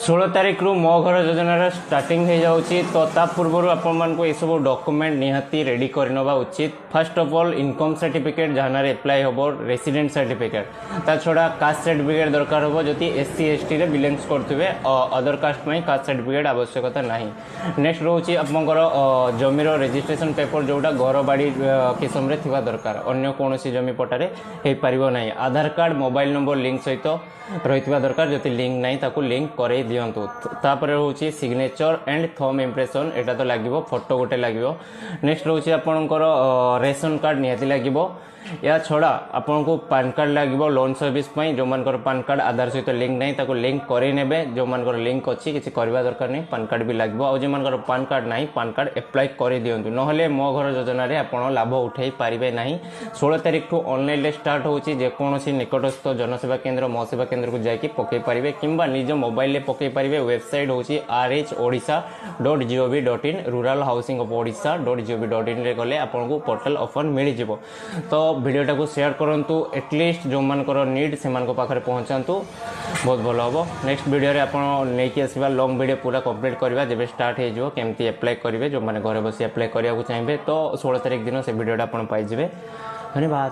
16 तारिख रु मो घर योजनार स्टार्टिंग हो जाऊँगी तो ता पूर्व आपण ये सब डॉक्यूमेंट निहाती रेडी करनवा उचित। First of all income certificate जहाँ एप्लाई हम रेसिडेंट सर्टिफिकेट ता छड़ा कास्ट सर्टिफिकेट दरकार हो जदि SC ST रे बिलोंग्स करथिबे अदर कास्ट में कास्ट सर्टिफिकेट आवश्यकता नहीं। नेक्स्ट रोचे आपंकर जमीर रजिस्ट्रेशन पेपर जोटा घर बाड़ी किसम रे थिबा दरकार अन्य कौन जमी पटारे हो पारिबो नहीं। आधार कार्ड मोबाइल नंबर लिंक सहित रही दरकार जदि लिंक नहीं ताकू लिंक करे दियंतु। तापर रोचे सिग्नेचर एंड थंब इम्प्रेशन एटा तो लागिवो फोटो गोटे लागिवो। नेक्स्ट रोचे आपनकर रेशन कार्ड निहाती लागिवो। या छड़ा आपन को पान कार्ड लागिवो लोन सर्विस पई जो मानकर पान कार्ड आधार सहित लिंक नहीं ताकू लिंक करे नेबे। जो मानकर लिंक अछि किछि करबा दरकार नहीं पान कार्ड भी लागिवो। आ जे मानकर पान कार्ड नहीं पान कार्ड अप्लाई करे दियंतु नहले मो घर योजना रे आपन लाभ उठाई पारिबे नहीं। 16 तारिख ठू ऑनलाइन ले स्टार्ट होची जे कोनोसी निकटस्थ जनसेवा केंद्र मो सेवा केंद्र को जाके पके पारिबे किंबा निज मोबाइल ले पके पारिबे। वेबसाइट होची rhodisa.gov.in rural housing of odisha.gov.in रे गले आपन को पोर्टल ऑफर मिल जिवो। तो वीडियोटा को शेयर करंतु एटलिस्ट जो मानकर नीड से मान को पाखरे पहुंचांतु बहुत भल हम। नेक्स्ट वीडियो रे आपन नेकी आसीबा लॉन्ग वीडियो पूरा कंप्लीट करबा जेबे स्टार्ट हे जो केमती अप्लाई करिवे जो माने घरे बसी अप्लाई करिया को चाहिबे तो 16 तारिख दिन से वीडियोटा आपन पाइ जिवे। धन्यवाद।